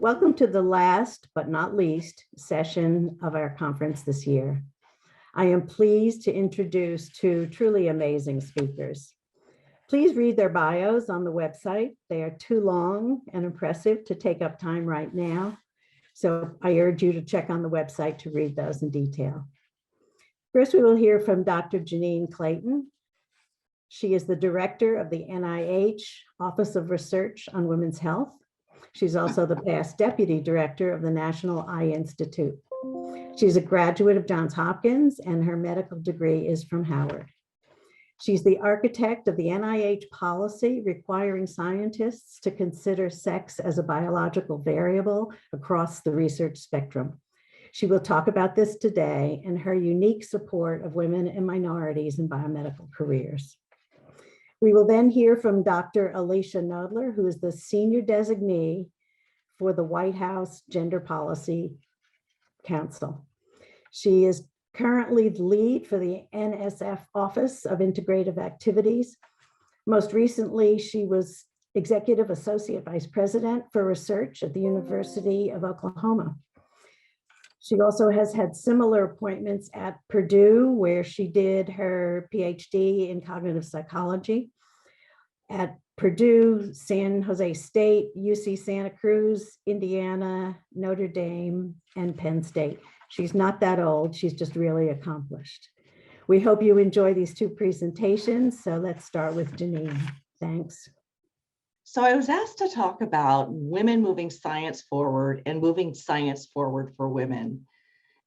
Welcome to the last but not least session of our conference this year. I am pleased to introduce two truly amazing speakers. Please read their bios on the website. They are too long and impressive to take up time right now, so I urge you to check on the website to read those in detail. First, we will hear from Dr. Janine Clayton. She is the director of the NIH Office of Research on Women's Health. She's also the past deputy director of the National Eye Institute. She's a graduate of Johns Hopkins, and her medical degree is from Howard. She's the architect of the NIH policy requiring scientists to consider sex as a biological variable across the research spectrum. She will talk about this today and her unique support of women and minorities in biomedical careers. We will then hear from Dr. Alicia Knoedler, who is the Senior Designee for the White House Gender Policy Council. She is currently the lead for the NSF Office of Integrative Activities. Most recently, she was Executive Associate Vice President for Research at the University of Oklahoma. She also has had similar appointments at Purdue, where she did her PhD in cognitive psychology, at Purdue, San Jose State, UC Santa Cruz, Indiana, Notre Dame, and Penn State. She's not that old, she's just really accomplished. We hope you enjoy these two presentations, so let's start with Janine. Thanks. So I was asked to talk about women moving science forward and moving science forward for women.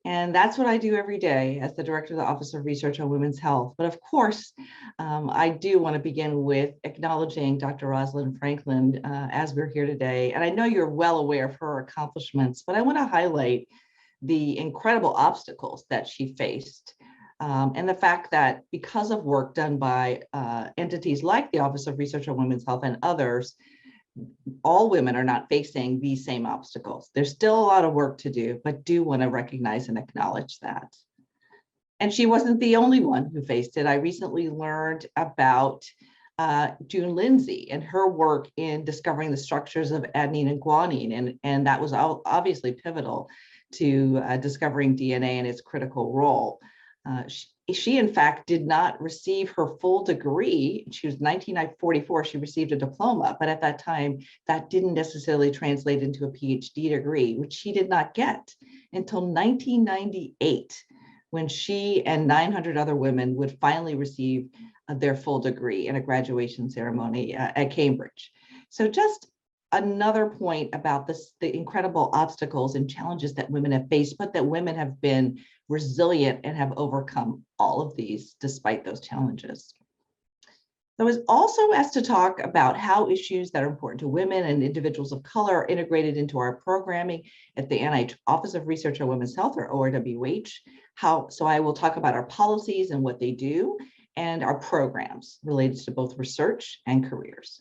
And that's what I do every day as the director of the Office of Research on Women's Health. But of course, I do want to begin with acknowledging Dr. Rosalind Franklin as we're here today. And I know you're well aware of her accomplishments, but I want to highlight the incredible obstacles that she faced. And the fact that because of work done by entities like the Office of Research on Women's Health and others, all women are not facing these same obstacles. There's still a lot of work to do, but do want to recognize and acknowledge that. And she wasn't the only one who faced it. I recently learned about June Lindsay and her work in discovering the structures of adenine and guanine, and that was obviously pivotal to discovering DNA and its critical role. She in fact did not receive her full degree. She was 1944, she received a diploma, but at that time that didn't necessarily translate into a PhD degree, which she did not get until 1998, when she and 900 other women would finally receive their full degree in a graduation ceremony at Cambridge. So just another point about this, the incredible obstacles and challenges that women have faced, but that women have been resilient and have overcome all of these despite those challenges. I was also asked to talk about how issues that are important to women and individuals of color are integrated into our programming at the NIH Office of Research on Women's Health, or ORWH. So I will talk about our policies and what they do, and our programs related to both research and careers.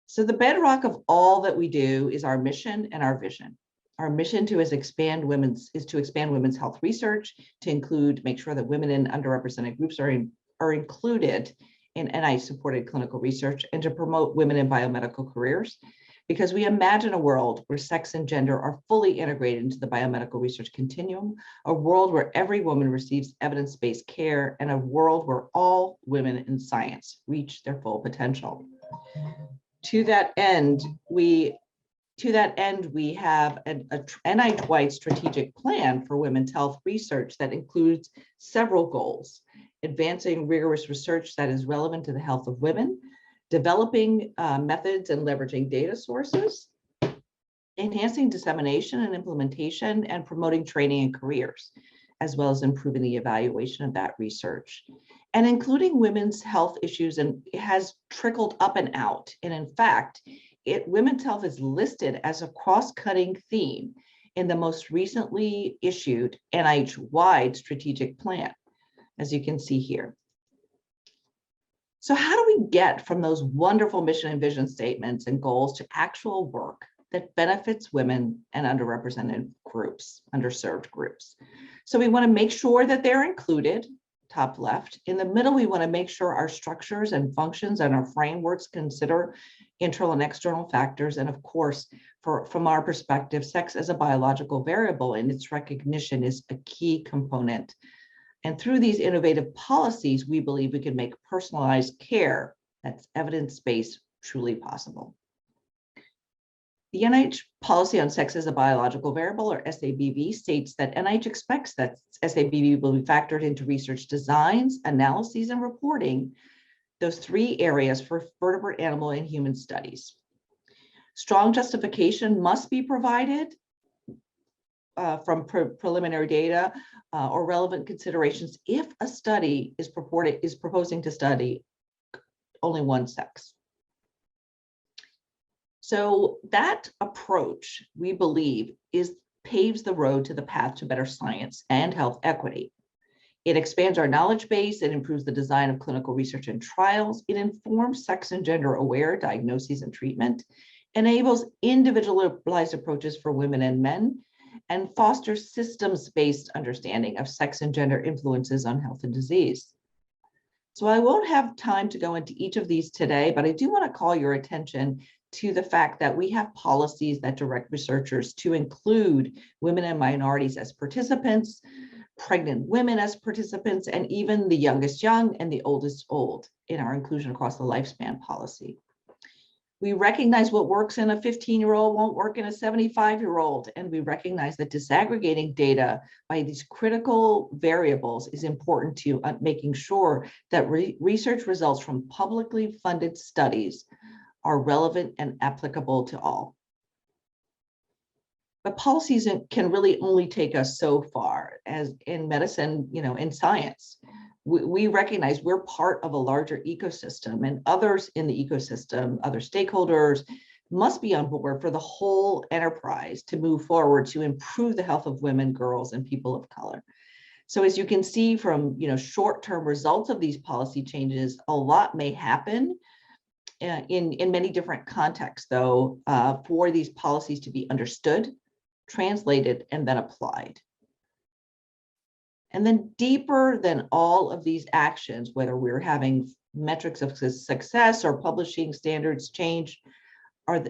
So the bedrock of all that we do is our mission and our vision. Our mission is to expand women's health research, to make sure that women in underrepresented groups are included in NIH-supported clinical research, and to promote women in biomedical careers, because we imagine a world where sex and gender are fully integrated into the biomedical research continuum, a world where every woman receives evidence-based care, and a world where all women in science reach their full potential. To that end, we have an NIH-wide strategic plan for women's health research that includes several goals: advancing rigorous research that is relevant to the health of women, developing methods and leveraging data sources, enhancing dissemination and implementation, and promoting training and careers, as well as improving the evaluation of that research. And including women's health issues, and it has trickled up and out. And in fact, women's health is listed as a cross-cutting theme in the most recently issued NIH-wide strategic plan, as you can see here. So how do we get from those wonderful mission and vision statements and goals to actual work that benefits women and underrepresented groups, underserved groups? So we want to make sure that they're included, top left. In the middle, we want to make sure our structures and functions and our frameworks consider internal and external factors. And of course, from our perspective, sex as a biological variable and its recognition is a key component. And through these innovative policies, we believe we can make personalized care that's evidence-based truly possible. The NIH policy on sex as a biological variable, or SABV, states that NIH expects that SABV will be factored into research designs, analyses, and reporting, those three areas for vertebrate, animal, and human studies. Strong justification must be provided from preliminary data or relevant considerations if a study is proposing to study only one sex. So that approach, we believe, paves the road to the path to better science and health equity. It expands our knowledge base, it improves the design of clinical research and trials, it informs sex and gender aware diagnoses and treatment, enables individualized approaches for women and men, and fosters systems-based understanding of sex and gender influences on health and disease. So I won't have time to go into each of these today, but I do want to call your attention to the fact that we have policies that direct researchers to include women and minorities as participants, pregnant women as participants, and even the youngest young and the oldest old in our inclusion across the lifespan policy. We recognize what works in a 15-year-old won't work in a 75-year-old, and we recognize that disaggregating data by these critical variables is important to making sure that research results from publicly funded studies are relevant and applicable to all. But policies can really only take us so far. As in medicine, in science, we recognize we're part of a larger ecosystem, and others in the ecosystem, other stakeholders, must be on board for the whole enterprise to move forward to improve the health of women, girls, and people of color. So as you can see from short-term results of these policy changes, a lot may happen in many different contexts, though, for these policies to be understood, translated, and then applied. And then deeper than all of these actions, whether we're having metrics of success or publishing standards change,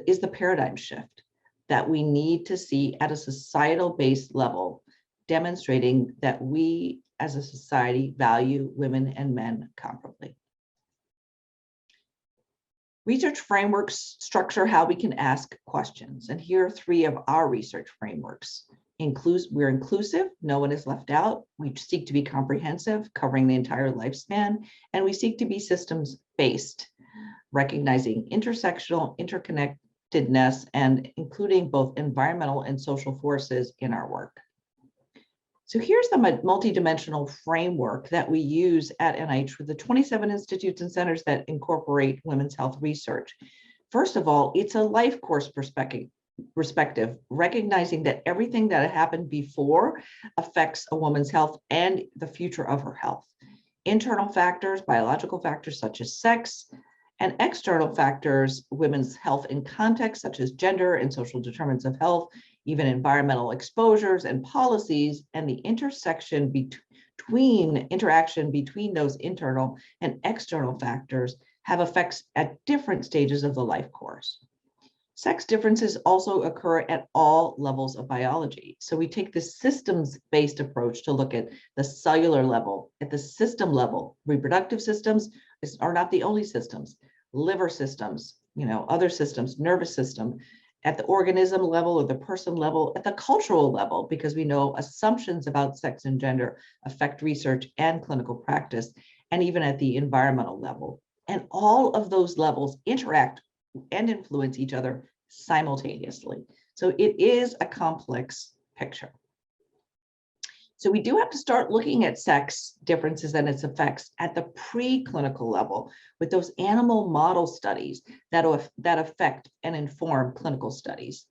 is the paradigm shift that we need to see at a societal-based level, demonstrating that we as a society value women and men comparably. Research frameworks structure how we can ask questions. And here are three of our research frameworks. We're inclusive, no one is left out. We seek to be comprehensive, covering the entire lifespan. And we seek to be systems-based, recognizing intersectional interconnectedness and including both environmental and social forces in our work. So here's the multidimensional framework that we use at NIH with the 27 institutes and centers that incorporate women's health research. First of all, it's a life course perspective, recognizing that everything that happened before affects a woman's health and the future of her health. Internal factors, biological factors such as sex, and external factors, women's health in context such as gender and social determinants of health, even environmental exposures and policies, and the interaction between those internal and external factors have effects at different stages of the life course. Sex differences also occur at all levels of biology. So we take this systems-based approach to look at the cellular level, at the system level. Reproductive systems are not the only systems. Liver systems, other systems, nervous system, at the organism level or the person level, at the cultural level, because we know assumptions about sex and gender affect research and clinical practice, and even at the environmental level. And all of those levels interact and influence each other simultaneously. So it is a complex picture. So we do have to start looking at sex differences and its effects at the preclinical level with those animal model studies that affect and inform clinical studies.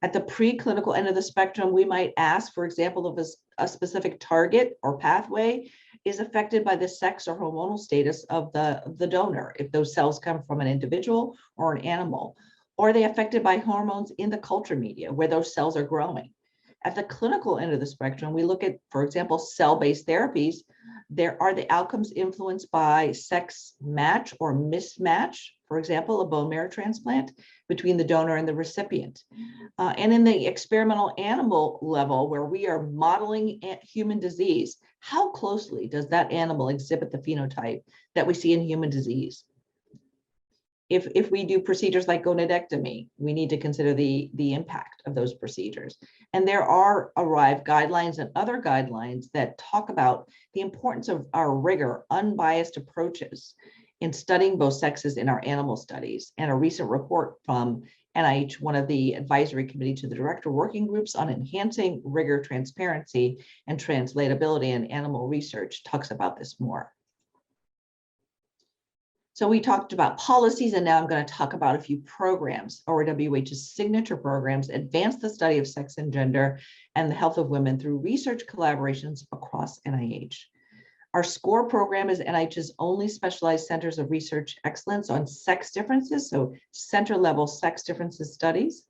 At the preclinical end of the spectrum, we might ask, for example, if a specific target or pathway is affected by the sex or hormonal status of the donor, if those cells come from an individual or an animal, or are they affected by hormones in the culture media where those cells are growing. At the clinical end of the spectrum, we look at, for example, cell-based therapies Are the outcomes influenced by sex match or mismatch? For example, a bone marrow transplant between the donor and the recipient. And in the experimental animal level, where we are modeling human disease, how closely does that animal exhibit the phenotype that we see in human disease? If we do procedures like gonadectomy, we need to consider the impact of those procedures. And there are ARRIVE guidelines and other guidelines that talk about the importance of our rigor, unbiased approaches in studying both sexes in our animal studies. And a recent report from NIH, one of the advisory committee to the director working groups on enhancing rigor, transparency, and translatability in animal research, talks about this more. So we talked about policies, and now I'm going to talk about a few programs. ORWH's signature programs advance the study of sex and gender and the health of women through research collaborations across NIH. Our SCORE program is NIH's only specialized centers of research excellence on sex differences, so center-level sex differences studies.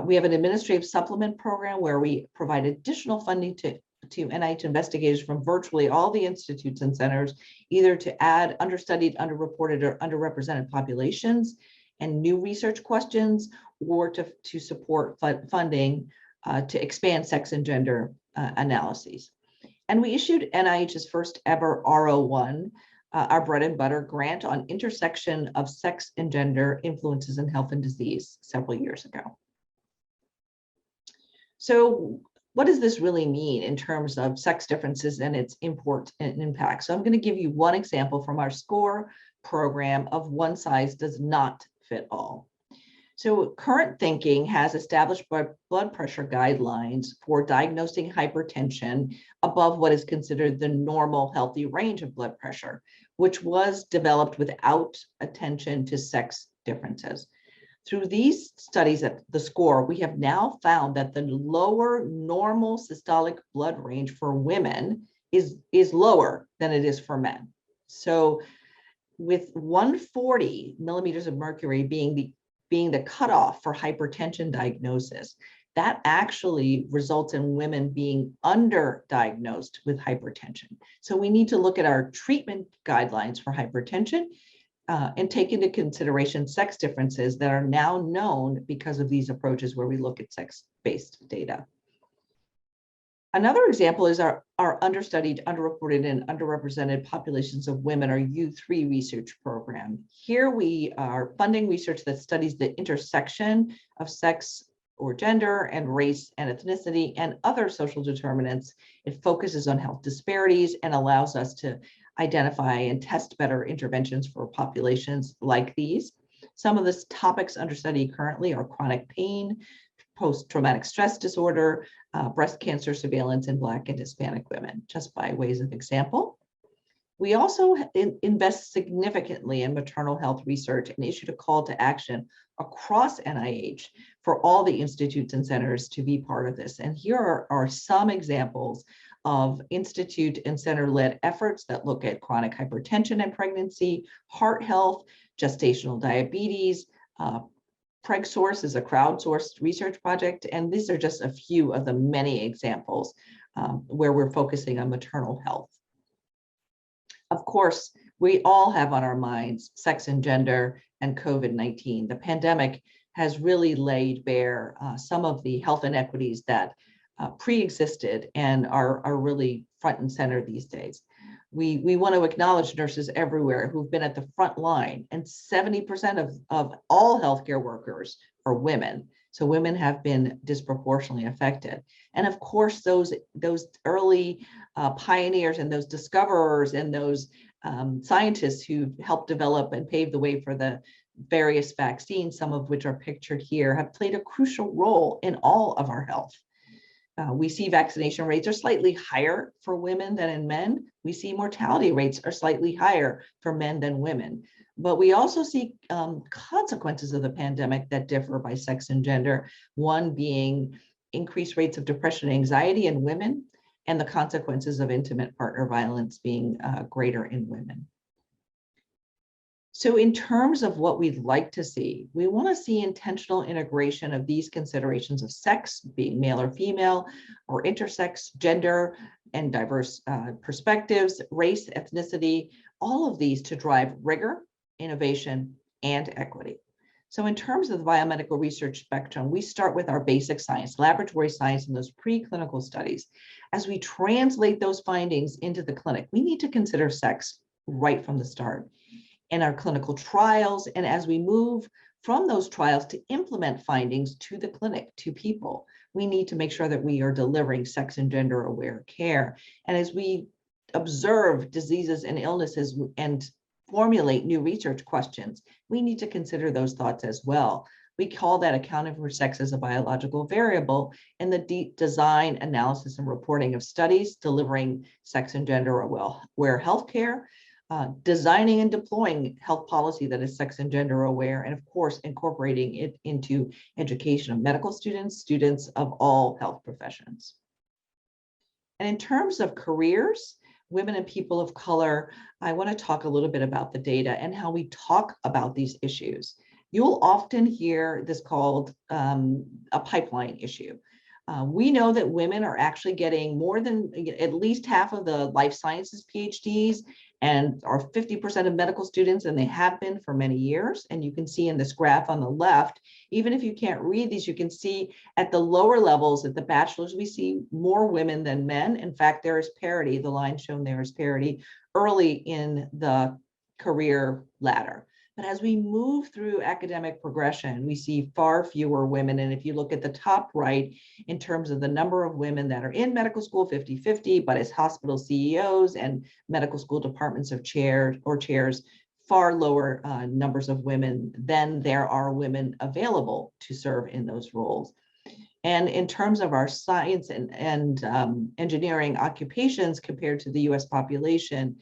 We have an administrative supplement program where we provide additional funding to NIH investigators from virtually all the institutes and centers, either to add understudied, underreported, or underrepresented populations and new research questions, or to support funding to expand sex and gender analyses. And we issued NIH's first ever R01, our bread and butter grant on intersection of sex and gender influences in health and disease several years ago. So what does this really mean in terms of sex differences and its import and impact? So I'm going to give you one example from our SCORE program of one size does not fit all. So current thinking has established blood pressure guidelines for diagnosing hypertension above what is considered the normal healthy range of blood pressure, which was developed without attention to sex differences. Through these studies at the SCORE, we have now found that the lower normal systolic blood range for women is lower than it is for men. So with 140 millimeters of mercury being the cutoff for hypertension diagnosis, that actually results in women being underdiagnosed with hypertension. So we need to look at our treatment guidelines for hypertension and take into consideration sex differences that are now known because of these approaches where we look at sex-based data. Another example is our understudied, underreported, and underrepresented populations of women, our U3 research program. Here we are funding research that studies the intersection of sex or gender and race and ethnicity and other social determinants. It focuses on health disparities and allows us to identify and test better interventions for populations like these. Some of the topics under study currently are chronic pain, post-traumatic stress disorder, breast cancer surveillance in Black and Hispanic women, just by ways of example. We also invest significantly in maternal health research and issued a call to action across NIH for all the institutes and centers to be part of this. And here are some examples of institute and center-led efforts that look at chronic hypertension and pregnancy, heart health, gestational diabetes. PregSource is a crowdsourced research project, and these are just a few of the many examples where we're focusing on maternal health. Of course, we all have on our minds sex and gender and COVID-19. The pandemic has really laid bare some of the health inequities that pre-existed and are really front and center these days. We want to acknowledge nurses everywhere who've been at the front line, and 70% of all healthcare workers are women. So women have been disproportionately affected. And of course, those early pioneers and those discoverers and those scientists who helped develop and pave the way for the various vaccines, some of which are pictured here, have played a crucial role in all of our health. We see vaccination rates are slightly higher for women than in men. We see mortality rates are slightly higher for men than women. But we also see consequences of the pandemic that differ by sex and gender, one being increased rates of depression and anxiety in women, and the consequences of intimate partner violence being greater in women. So in terms of what we'd like to see, we want to see intentional integration of these considerations of sex, being male or female, or intersex, gender, and diverse perspectives, race, ethnicity, all of these to drive rigor, innovation, and equity. So in terms of the biomedical research spectrum, we start with our basic science, laboratory science, and those preclinical studies. As we translate those findings into the clinic, we need to consider sex right from the start in our clinical trials. And as we move from those trials to implement findings to the clinic, to people, we need to make sure that we are delivering sex and gender aware care. And as we observe diseases and illnesses and formulate new research questions, we need to consider those thoughts as well. We call that accounting for sex as a biological variable in the deep design, analysis, and reporting of studies, delivering sex and gender aware healthcare, designing and deploying health policy that is sex and gender aware, and of course, incorporating it into education of medical students, students of all health professions. And in terms of careers, women and people of color, I want to talk a little bit about the data and how we talk about these issues. You'll often hear this called a pipeline issue. We know that women are actually getting more than at least half of the life sciences PhDs and are 50% of medical students, and they have been for many years. And you can see in this graph on the left, even if you can't read these, you can see at the lower levels, at the bachelor's, we see more women than men. In fact, there is parity. The line shown there is parity early in the career ladder. But as we move through academic progression, we see far fewer women. And if you look at the top right, in terms of the number of women that are in medical school, 50-50, but as hospital CEOs and medical school departments of chairs, far lower numbers of women than there are women available to serve in those roles. And in terms of our science and engineering occupations compared to the US population,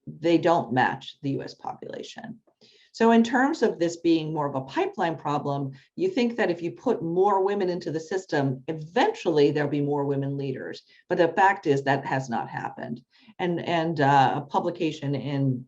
they don't match the US population. So in terms of this being more of a pipeline problem, you think that if you put more women into the system, eventually there'll be more women leaders. But the fact is that has not happened. And a publication in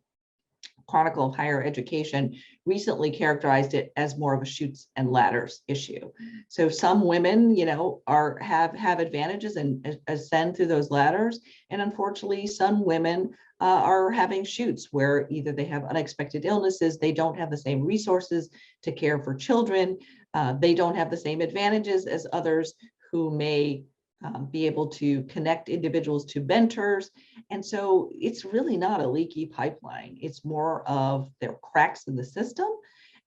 Chronicle of Higher Education recently characterized it as more of a chutes and ladders issue. So some women, have advantages and ascend through those ladders, and unfortunately, some women are having chutes where either they have unexpected illnesses, they don't have the same resources to care for children, they don't have the same advantages as others who may be able to connect individuals to mentors. And so it's really not a leaky pipeline. It's more of there are cracks in the system.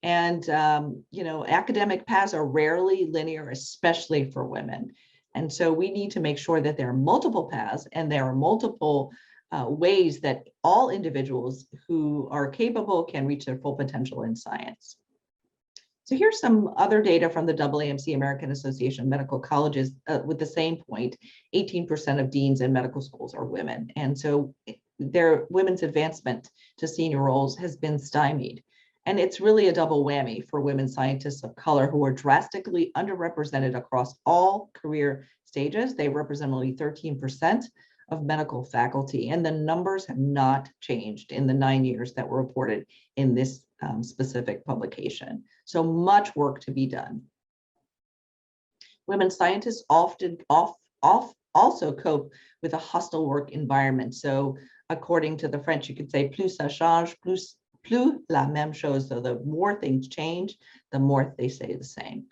And, academic paths are rarely linear, especially for women. And so we need to make sure that there are multiple paths and there are multiple ways that all individuals who are capable can reach their full potential in science. So here's some other data from the AAMC, American Association of Medical Colleges, with the same point. 18% of deans in medical schools are women. And so their women's advancement to senior roles has been stymied. And it's really a double whammy for women scientists of color who are drastically underrepresented across all career stages. They represent only 13% of medical faculty, and the numbers have not changed in the 9 years that were reported in this specific publication. So much work to be done. Women scientists often also cope with a hostile work environment. So according to the French, you could say plus ça change, plus la même chose. So the more things change, the more they stay the same.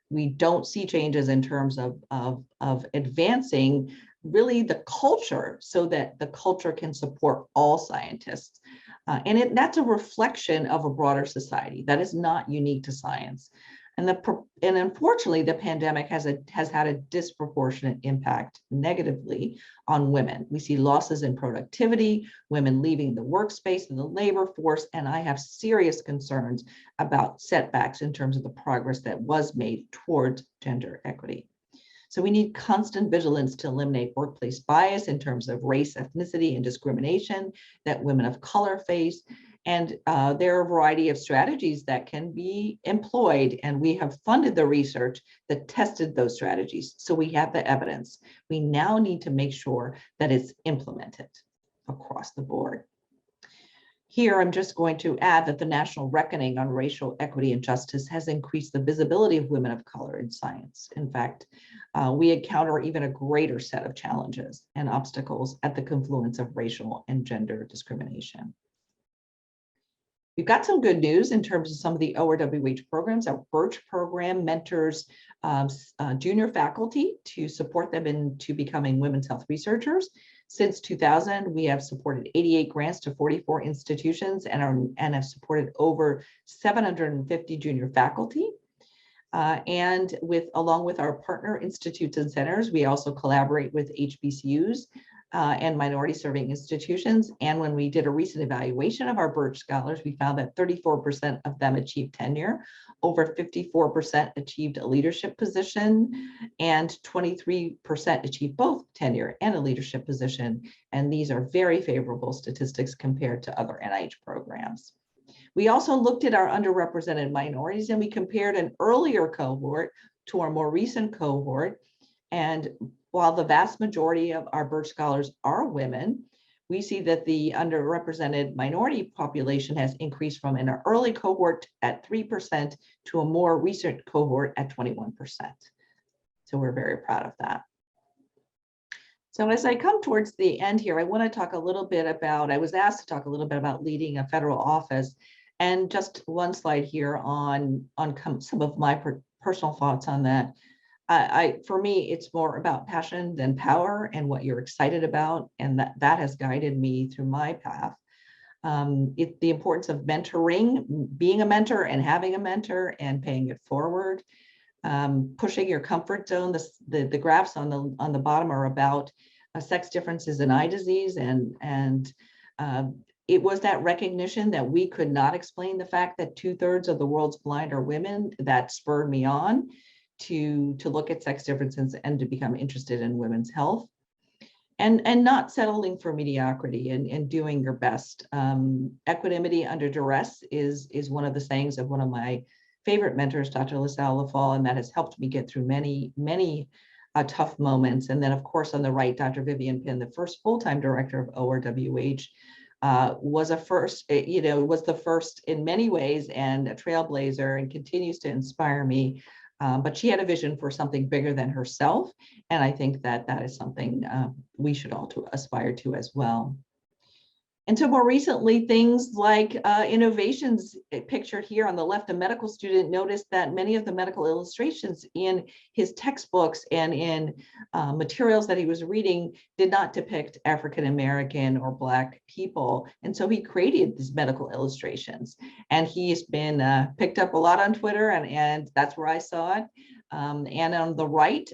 We don't see changes in terms of advancing really the culture so that the culture can support all scientists. And that's a reflection of a broader society that is not unique to science. And unfortunately, the pandemic has had a disproportionate impact negatively on women. We see losses in productivity, women leaving the workspace and the labor force, and I have serious concerns about setbacks in terms of the progress that was made towards gender equity. So we need constant vigilance to eliminate workplace bias in terms of race, ethnicity, and discrimination that women of color face. And there are a variety of strategies that can be employed, and we have funded the research that tested those strategies. So we have the evidence. We now need to make sure that it's implemented across the board. Here, I'm just going to add that the national reckoning on racial equity and justice has increased the visibility of women of color in science. In fact, we encounter even a greater set of challenges and obstacles at the confluence of racial and gender discrimination. We've got some good news in terms of some of the ORWH programs. Our Birch program mentors junior faculty to support them into becoming women's health researchers. Since 2000, we have supported 88 grants to 44 institutions and have supported over 750 junior faculty. And along with our partner institutes and centers, we also collaborate with HBCUs and minority serving institutions. And when we did a recent evaluation of our Birch scholars, we found that 34% of them achieved tenure, over 54% achieved a leadership position, and 23% achieved both tenure and a leadership position. And these are very favorable statistics compared to other NIH programs. We also looked at our underrepresented minorities, and we compared an earlier cohort to our more recent cohort. And while the vast majority of our Birch scholars are women, we see that the underrepresented minority population has increased from an early cohort at 3% to a more recent cohort at 21%. So we're very proud of that. So as I come towards the end here, I want to talk a little bit about, I was asked to talk a little bit about leading a federal office, and just one slide here on some of my personal thoughts on that. For me, it's more about passion than power and what you're excited about, and that has guided me through my path. The importance of mentoring, being a mentor and having a mentor and paying it forward, pushing your comfort zone. The graphs on the bottom are about sex differences in eye disease, and it was that recognition that we could not explain the fact that 2/3 of the world's blind are women that spurred me on to look at sex differences and to become interested in women's health, and not settling for mediocrity and doing your best. Equanimity under duress is one of the sayings of one of my favorite mentors, Dr. LaSalle Lafall, and that has helped me get through many tough moments. And then, of course, on the right, Dr. Vivian Pinn, the first full-time director of ORWH, was the first in many ways and a trailblazer, and continues to inspire me. But she had a vision for something bigger than herself. And I think that is something we should all aspire to as well. And so more recently, things like innovations pictured here on the left, a medical student noticed that many of the medical illustrations in his textbooks and in materials that he was reading did not depict African-American or Black people. And so he created these medical illustrations. And he's been picked up a lot on Twitter, and that's where I saw it. And on the right,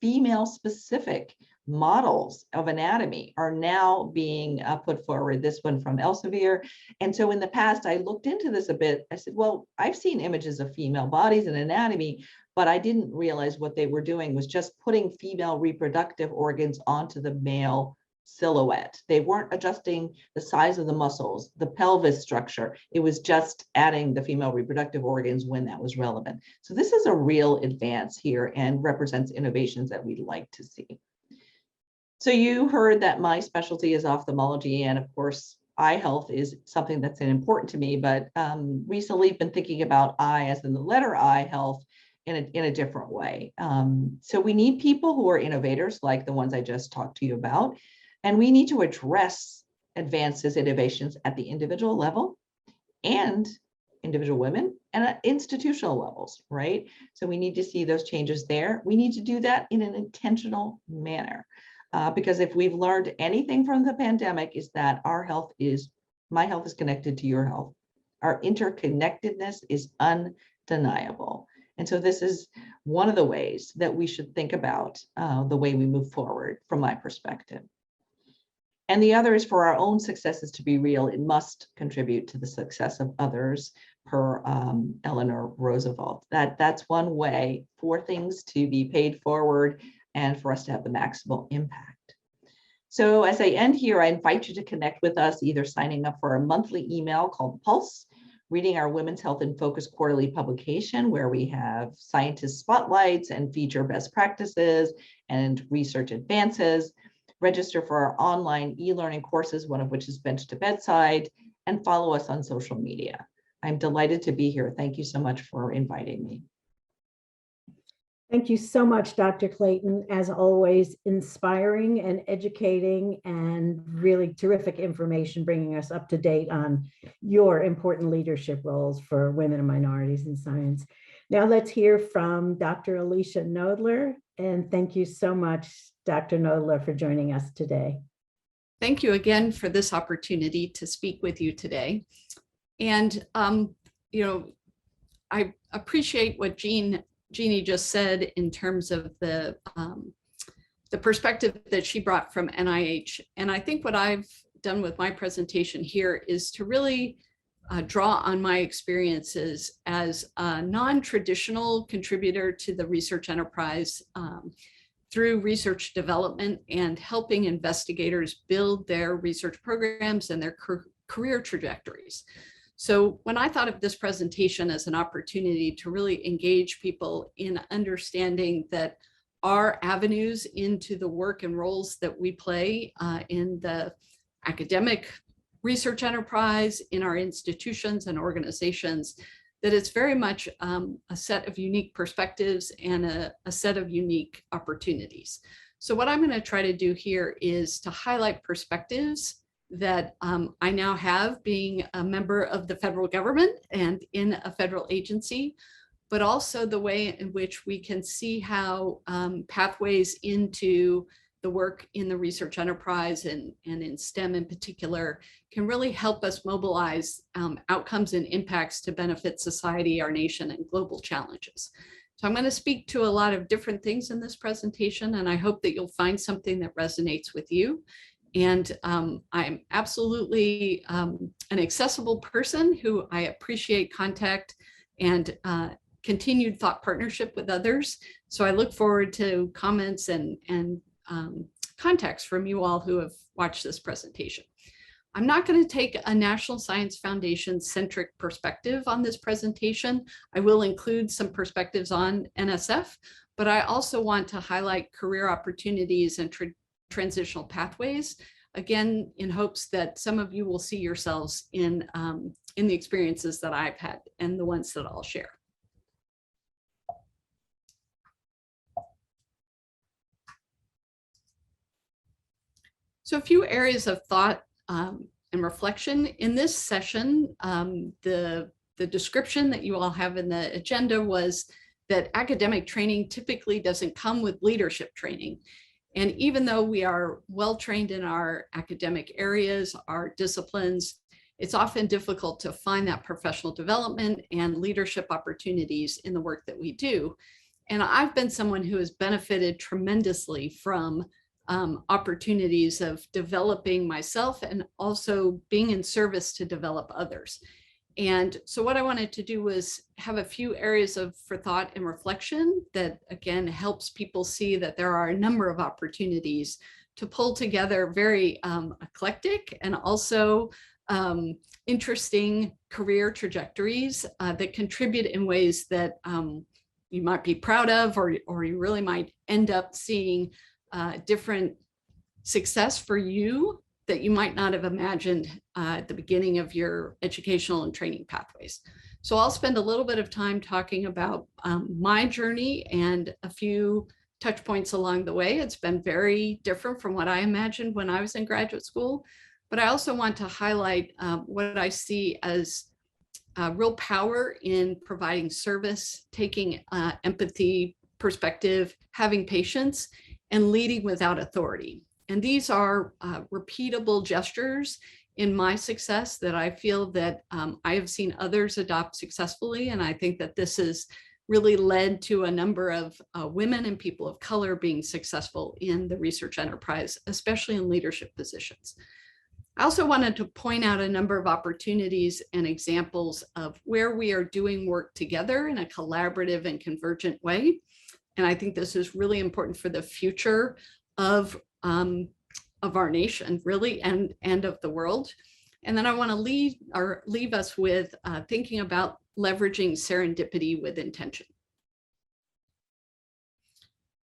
female-specific models of anatomy are now being put forward, this one from Elsevier. And so in the past, I looked into this a bit. I said, well, I've seen images of female bodies and anatomy, but I didn't realize what they were doing was just putting female reproductive organs onto the male silhouette. They weren't adjusting the size of the muscles, the pelvis structure. It was just adding the female reproductive organs when that was relevant. So this is a real advance here and represents innovations that we'd like to see. So you heard that my specialty is ophthalmology, and of course, eye health is something that's important to me, but recently been thinking about eye as in the letter I health in a different way. So we need people who are innovators like the ones I just talked to you about, and we need to address advances, innovations at the individual level and individual women and at institutional levels, right? So we need to see those changes there. We need to do that in an intentional manner. Because if we've learned anything from the pandemic is that my health is connected to your health. Our interconnectedness is undeniable. And so this is one of the ways that we should think about the way we move forward from my perspective. And the other is for our own successes to be real, it must contribute to the success of others, per Eleanor Roosevelt. That's one way for things to be paid forward and for us to have the maximal impact. So as I end here, I invite you to connect with us, either signing up for a monthly email called Pulse, reading our Women's Health in Focus quarterly publication, where we have scientist spotlights and feature best practices and research advances, register for our online e-learning courses, one of which is Bench to Bedside, and follow us on social media. I'm delighted to be here. Thank you so much for inviting me. Thank you so much, Dr. Clayton. As always, inspiring and educating and really terrific information, bringing us up to date on your important leadership roles for women and minorities in science. Now let's hear from Dr. Alicia Knoedler. And thank you so much, Dr. Knoedler, for joining us today. Thank you again for this opportunity to speak with you today. And, I appreciate what Jeannie just said in terms of the perspective that she brought from NIH. And I think what I've done with my presentation here is to really draw on my experiences as a non-traditional contributor to the research enterprise through research development and helping investigators build their research programs and their career trajectories. So when I thought of this presentation as an opportunity to really engage people in understanding that our avenues into the work and roles that we play in the academic research enterprise, in our institutions and organizations, that it's very much a set of unique perspectives and a set of unique opportunities. So what I'm going to try to do here is to highlight perspectives that I now have being a member of the federal government and in a federal agency, but also the way in which we can see how pathways into the work in the research enterprise and in STEM in particular can really help us mobilize outcomes and impacts to benefit society, our nation, and global challenges. So I'm going to speak to a lot of different things in this presentation, and I hope that you'll find something that resonates with you. And I'm absolutely an accessible person who I appreciate contact and continued thought partnership with others. So I look forward to comments and contacts from you all who have watched this presentation. I'm not going to take a National Science Foundation centric perspective on this presentation. I will include some perspectives on NSF, but I also want to highlight career opportunities and transitional pathways, again, in hopes that some of you will see yourselves in the experiences that I've had and the ones that I'll share. So a few areas of thought and reflection in this session. The description that you all have in the agenda was that academic training typically doesn't come with leadership training. And even though we are well trained in our academic areas, our disciplines, it's often difficult to find that professional development and leadership opportunities in the work that we do. And I've been someone who has benefited tremendously from opportunities of developing myself and also being in service to develop others. And so what I wanted to do was have a few areas for thought and reflection that, again, helps people see that there are a number of opportunities to pull together very eclectic and also interesting career trajectories that contribute in ways that you might be proud of, or you really might end up seeing different success for you that you might not have imagined at the beginning of your educational and training pathways. So I'll spend a little bit of time talking about my journey and a few touch points along the way. It's been very different from what I imagined when I was in graduate school, but I also want to highlight what I see as real power in providing service, taking empathy, perspective, having patience, and leading without authority. And these are repeatable gestures in my success that I feel that I have seen others adopt successfully. And I think that this has really led to a number of women and people of color being successful in the research enterprise, especially in leadership positions. I also wanted to point out a number of opportunities and examples of where we are doing work together in a collaborative and convergent way. And I think this is really important for the future of our nation, really, and of the world. And then I want to leave us with thinking about leveraging serendipity with intention.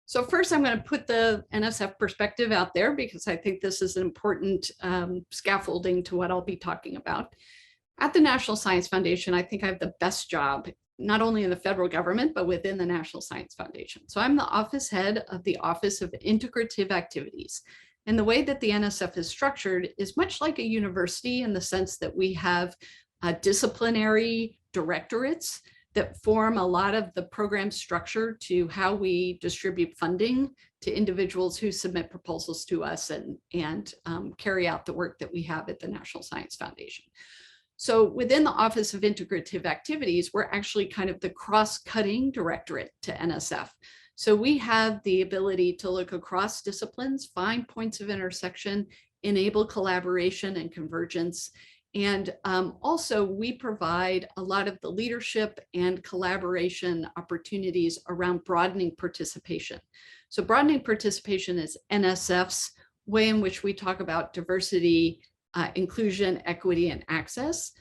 So first, I'm going to put the NSF perspective out there because I think this is an important scaffolding to what I'll be talking about. At the National Science Foundation, I think I have the best job, not only in the federal government, but within the National Science Foundation. So I'm the office head of the Office of Integrative Activities. And the way that the NSF is structured is much like a university in the sense that we have disciplinary directorates that form a lot of the program structure to how we distribute funding to individuals who submit proposals to us and carry out the work that we have at the National Science Foundation. So within the Office of Integrative Activities, we're actually kind of the cross-cutting directorate to NSF. So we have the ability to look across disciplines, find points of intersection, enable collaboration and convergence. And also we provide a lot of the leadership and collaboration opportunities around broadening participation. So broadening participation is NSF's way in which we talk about diversity, inclusion, equity, and access.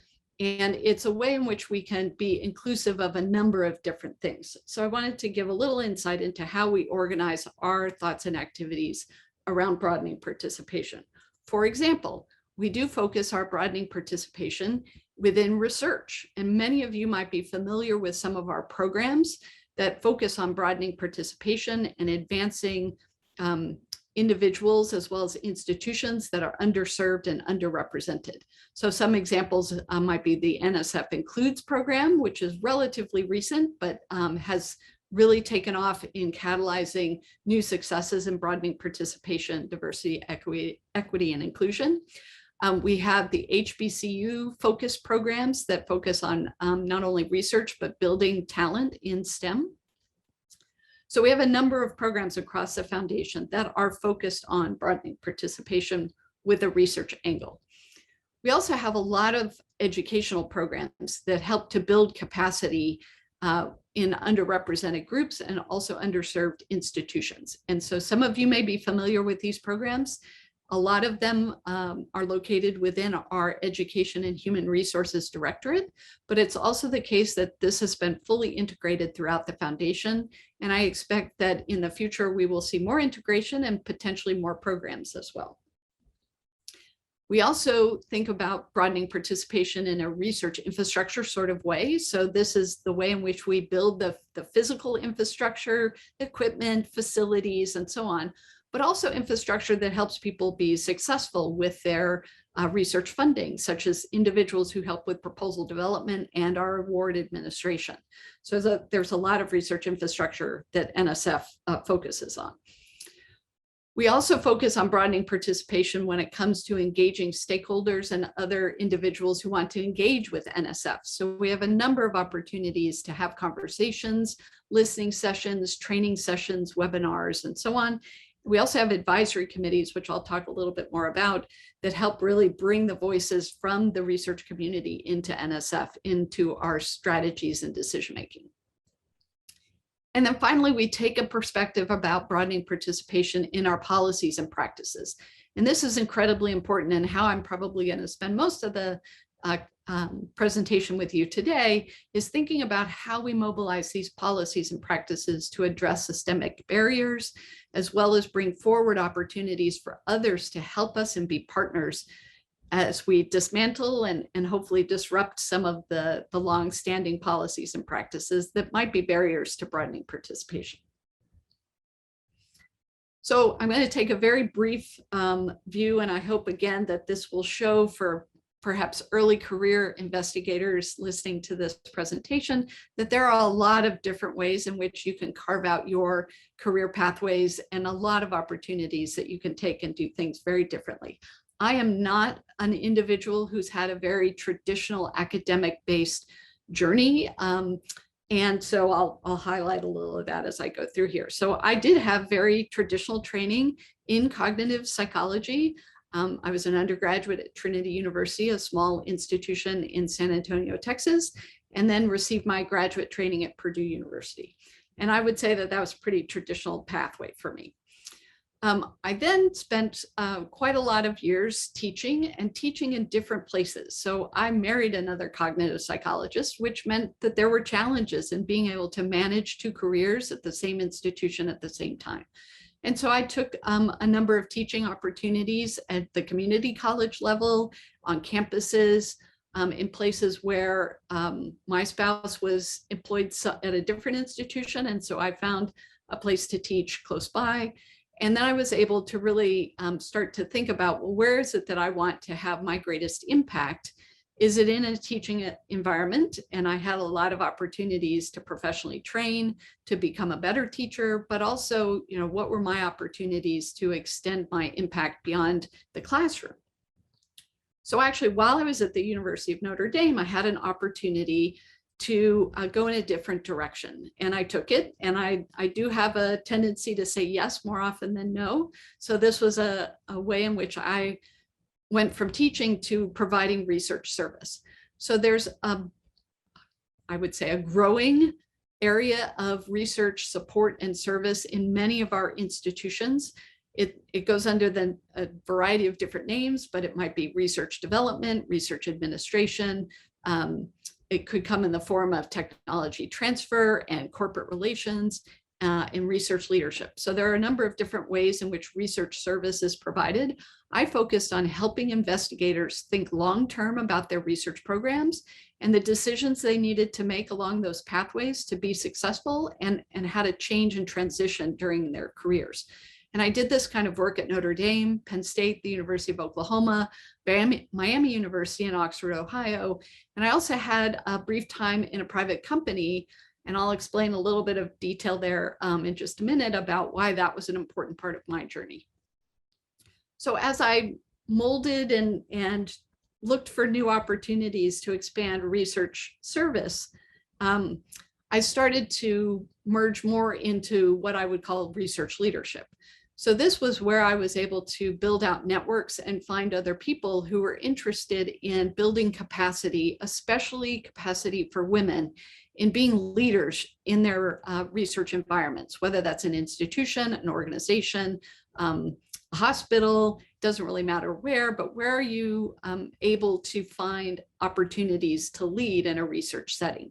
And it's a way in which we can be inclusive of a number of different things. So I wanted to give a little insight into how we organize our thoughts and activities around broadening participation. For example, we do focus our broadening participation within research. And many of you might be familiar with some of our programs that focus on broadening participation and advancing individuals as well as institutions that are underserved and underrepresented. So some examples might be the NSF Includes program, which is relatively recent, but has really taken off in catalyzing new successes in broadening participation, diversity, equity, and inclusion. We have the HBCU focused programs that focus on not only research, but building talent in STEM. So we have a number of programs across the foundation that are focused on broadening participation with a research angle. We also have a lot of educational programs that help to build capacity in underrepresented groups and also underserved institutions. And so some of you may be familiar with these programs. A lot of them are located within our Education and Human Resources Directorate, but it's also the case that this has been fully integrated throughout the foundation. And I expect that in the future, we will see more integration and potentially more programs as well. We also think about broadening participation in a research infrastructure sort of way. So this is the way in which we build the physical infrastructure, equipment, facilities, and so on, but also infrastructure that helps people be successful with their research funding, such as individuals who help with proposal development and our award administration. So there's a lot of research infrastructure that NSF focuses on. We also focus on broadening participation when it comes to engaging stakeholders and other individuals who want to engage with NSF. So we have a number of opportunities to have conversations, listening sessions, training sessions, webinars, and so on. We also have advisory committees, which I'll talk a little bit more about, that help really bring the voices from the research community into NSF, into our strategies and decision-making. And then finally, we take a perspective about broadening participation in our policies and practices. And this is incredibly important, and how I'm probably going to spend most of the presentation with you today is thinking about how we mobilize these policies and practices to address systemic barriers, as well as bring forward opportunities for others to help us and be partners as we dismantle and hopefully disrupt some of the long-standing policies and practices that might be barriers to broadening participation. So I'm going to take a very brief view, and I hope again that this will show for perhaps early career investigators listening to this presentation that there are a lot of different ways in which you can carve out your career pathways and a lot of opportunities that you can take and do things very differently. I am not an individual who's had a very traditional academic-based journey. And so I'll highlight a little of that as I go through here. So I did have very traditional training in cognitive psychology. I was an undergraduate at Trinity University, a small institution in San Antonio, Texas, and then received my graduate training at Purdue University. And I would say that that was a pretty traditional pathway for me. I then spent quite a lot of years teaching in different places. So I married another cognitive psychologist, which meant that there were challenges in being able to manage two careers at the same institution at the same time. And so I took a number of teaching opportunities at the community college level, on campuses, in places where my spouse was employed at a different institution. And so I found a place to teach close by. And then I was able to really start to think about, well, where is it that I want to have my greatest impact? Is it in a teaching environment? And I had a lot of opportunities to professionally train, to become a better teacher, but also, what were my opportunities to extend my impact beyond the classroom? So actually, while I was at the University of Notre Dame, I had an opportunity to go in a different direction. And I took it, and I do have a tendency to say yes more often than no. So this was a way in which I went from teaching to providing research service. So there's, I would say, a growing area of research support and service in many of our institutions. It goes under a variety of different names, but it might be research development, research administration. It could come in the form of technology transfer and corporate relations and research leadership. So there are a number of different ways in which research service is provided. I focused on helping investigators think long-term about their research programs and the decisions they needed to make along those pathways to be successful, and how to change and transition during their careers. And I did this kind of work at Notre Dame, Penn State, the University of Oklahoma, Miami University, and Oxford, Ohio. And I also had a brief time in a private company, and I'll explain a little bit of detail there in just a minute about why that was an important part of my journey. So as I molded and looked for new opportunities to expand research service, I started to merge more into what I would call research leadership. So this was where I was able to build out networks and find other people who were interested in building capacity, especially capacity for women, in being leaders in their research environments, whether that's an institution, an organization, a hospital, doesn't really matter where, but where are you able to find opportunities to lead in a research setting?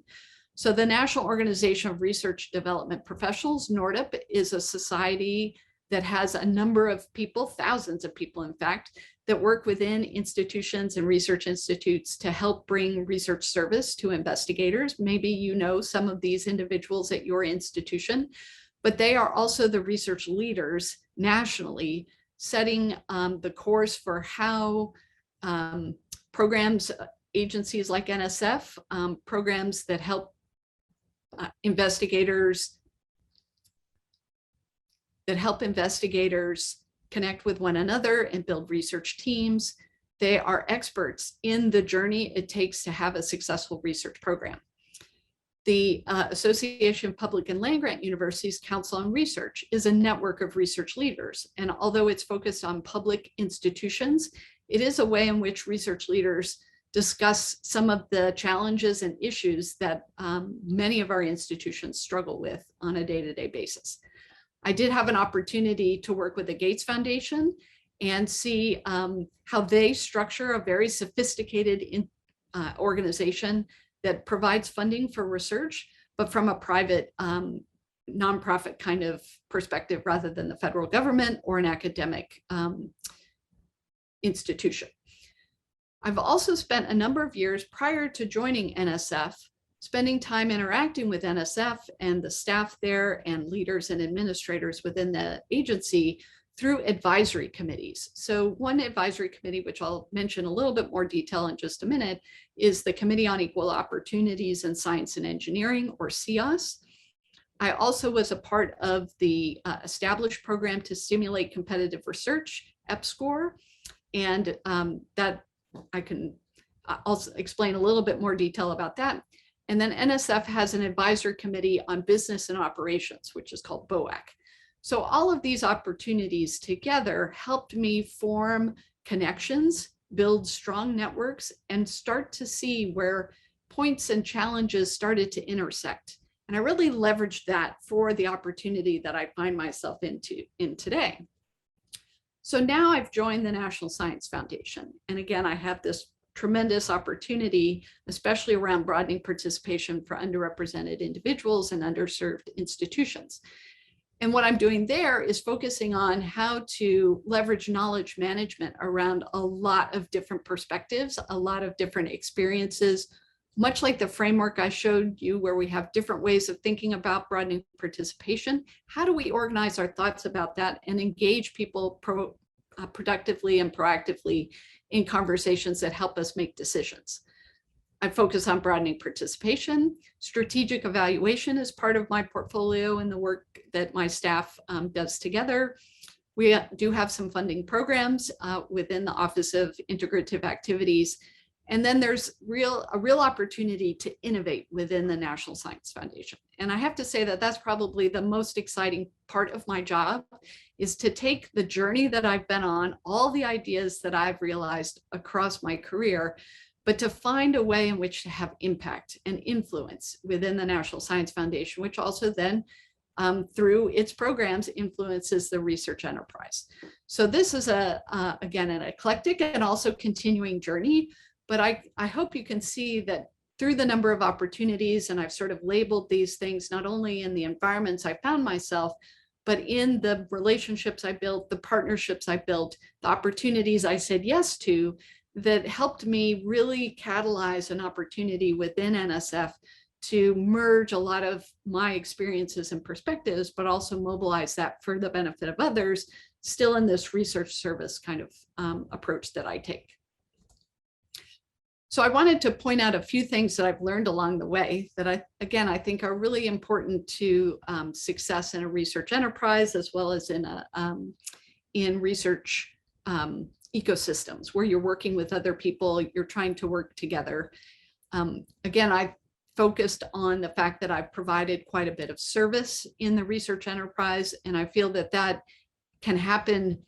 So the National Organization of Research Development Professionals, NORDP, is a society that has a number of people, thousands of people, in fact, that work within institutions and research institutes to help bring research service to investigators. Maybe you know some of these individuals at your institution, but they are also the research leaders nationally, setting the course for how programs, agencies like NSF, programs that help investigators connect with one another and build research teams. They are experts in the journey it takes to have a successful research program. The Association of Public and Land-Grant Universities Council on Research is a network of research leaders. And although it's focused on public institutions, it is a way in which research leaders discuss some of the challenges and issues that many of our institutions struggle with on a day-to-day basis. I did have an opportunity to work with the Gates Foundation and see how they structure a very sophisticated organization that provides funding for research, but from a private nonprofit kind of perspective rather than the federal government or an academic institution. I've also spent a number of years prior to joining NSF spending time interacting with NSF and the staff there and leaders and administrators within the agency through advisory committees. So one advisory committee, which I'll mention a little bit more detail in just a minute, is the Committee on Equal Opportunities in Science and Engineering, or CEOS. I also was a part of the established program to stimulate competitive research, EPSCoR, and that I'll explain a little bit more detail about that. And then NSF has an advisory committee on business and operations, which is called BOAC. So all of these opportunities together helped me form connections, build strong networks, and start to see where points and challenges started to intersect. And I really leveraged that for the opportunity that I find myself in today. So now I've joined the National Science Foundation. And again, I have this tremendous opportunity, especially around broadening participation for underrepresented individuals and underserved institutions. And what I'm doing there is focusing on how to leverage knowledge management around a lot of different perspectives, a lot of different experiences, much like the framework I showed you where we have different ways of thinking about broadening participation. How do we organize our thoughts about that and engage people productively and proactively in conversations that help us make decisions? I focus on broadening participation. Strategic evaluation is part of my portfolio and the work that my staff does together. We do have some funding programs within the Office of Integrative Activities. And then there's a real opportunity to innovate within the National Science Foundation. And I have to say that that's probably the most exciting part of my job, is to take the journey that I've been on, all the ideas that I've realized across my career, but to find a way in which to have impact and influence within the National Science Foundation, which also then through its programs influences the research enterprise. So this is again, an eclectic and also continuing journey, but I hope you can see that through the number of opportunities, and I've sort of labeled these things, not only in the environments I found myself, but in the relationships I built, the partnerships I built, the opportunities I said yes to, that helped me really catalyze an opportunity within NSF to merge a lot of my experiences and perspectives, but also mobilize that for the benefit of others, still in this research service kind of approach that I take. So I wanted to point out a few things that I've learned along the way that I think are really important to success in a research enterprise, as well as in research ecosystems where you're working with other people, you're trying to work together. Again, I focused on the fact that I've provided quite a bit of service in the research enterprise, and I feel that that can happen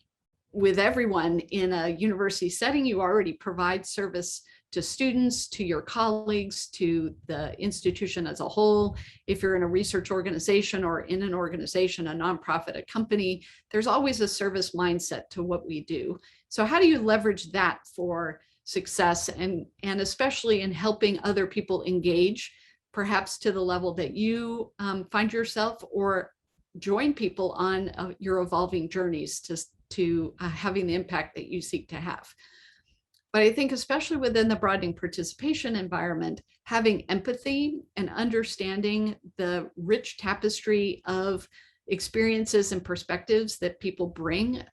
with everyone in a university setting. You already provide service to students, to your colleagues, to the institution as a whole. If you're in a research organization or in an organization, a nonprofit, a company, there's always a service mindset to what we do. So how do you leverage that for success, and especially in helping other people engage, perhaps to the level that you find yourself, or join people on your evolving journeys to having the impact that you seek to have? But I think especially within the broadening participation environment, having empathy and understanding the rich tapestry of experiences and perspectives that people bring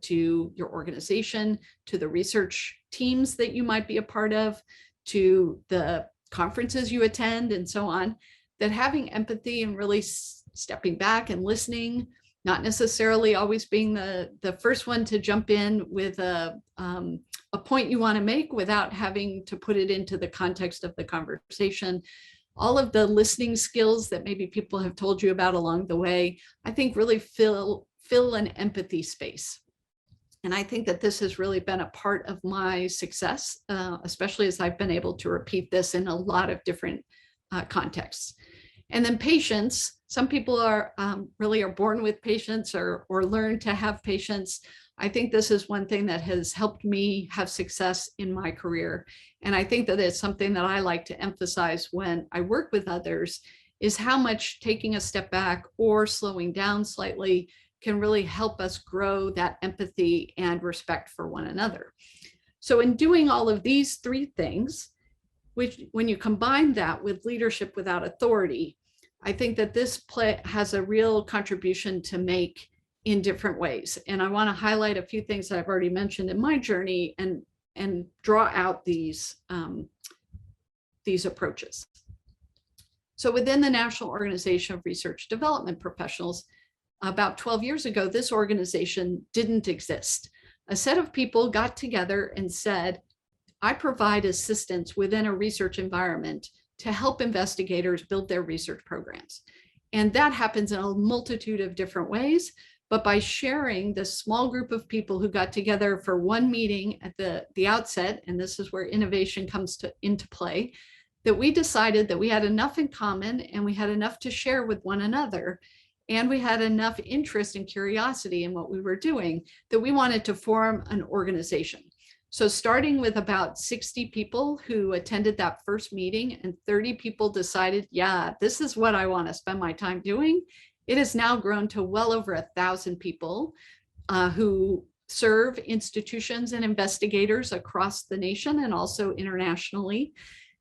to your organization, to the research teams that you might be a part of, to the conferences you attend, and so on, that having empathy and really stepping back and listening, not necessarily always being the first one to jump in with a point you want to make without having to put it into the context of the conversation. All of the listening skills that maybe people have told you about along the way, I think really fill an empathy space. And I think that this has really been a part of my success, especially as I've been able to repeat this in a lot of different contexts. And then patience. Some people are really are born with patience or learn to have patience. I think this is one thing that has helped me have success in my career. And I think that it's something that I like to emphasize when I work with others, is how much taking a step back or slowing down slightly can really help us grow that empathy and respect for one another. So in doing all of these three things, which when you combine that with leadership without authority, I think that this play has a real contribution to make in different ways. And I want to highlight a few things that I've already mentioned in my journey and draw out these approaches. So within the National Organization of Research Development Professionals, about 12 years ago, this organization didn't exist. A set of people got together and said, I provide assistance within a research environment to help investigators build their research programs. And that happens in a multitude of different ways. But by sharing this small group of people who got together for one meeting at the outset, and this is where innovation comes into play, that we decided that we had enough in common and we had enough to share with one another. And we had enough interest and curiosity in what we were doing that we wanted to form an organization. So starting with about 60 people who attended that first meeting, and 30 people decided, yeah, this is what I want to spend my time doing. It has now grown to well over 1,000 people who serve institutions and investigators across the nation and also internationally.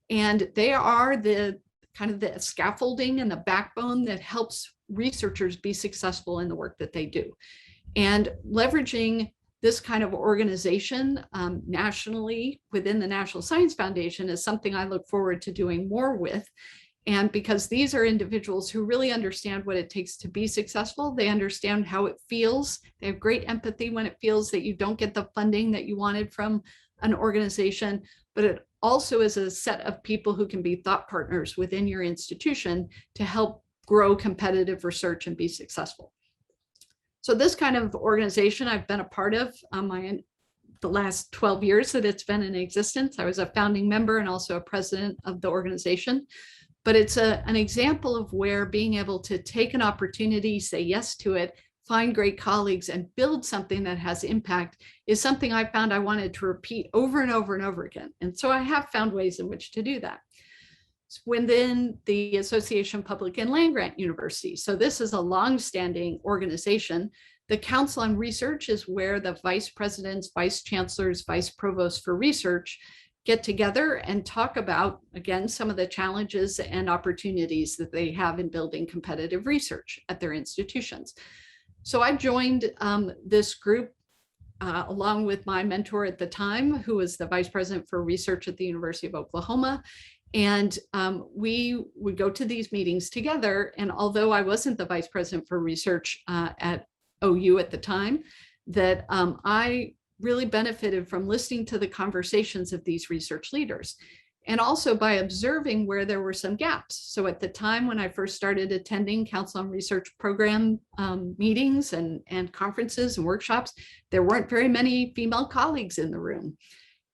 And they are the kind of the scaffolding and the backbone that helps researchers be successful in the work that they do. And leveraging this kind of organization nationally within the National Science Foundation is something I look forward to doing more with. And because these are individuals who really understand what it takes to be successful, they understand how it feels. They have great empathy when it feels that you don't get the funding that you wanted from an organization, but it also is a set of people who can be thought partners within your institution to help grow competitive research and be successful. So this kind of organization I've been a part of the last 12 years that it's been in existence. I was a founding member and also a president of the organization. But it's an example of where being able to take an opportunity, say yes to it, find great colleagues, and build something that has impact is something I found I wanted to repeat over and over and over again. And so I have found ways in which to do that. Within the Association of Public and Land-Grant Universities. So this is a long-standing organization. The Council on Research is where the vice presidents, vice chancellors, vice provosts for research get together and talk about, again, some of the challenges and opportunities that they have in building competitive research at their institutions. So I joined this group along with my mentor at the time, who was the vice president for research at the University of Oklahoma. And we would go to these meetings together. And although I wasn't the vice president for research at OU at the time, that I really benefited from listening to the conversations of these research leaders, and also by observing where there were some gaps. So at the time when I first started attending Council on Research program meetings and conferences and workshops, there weren't very many female colleagues in the room.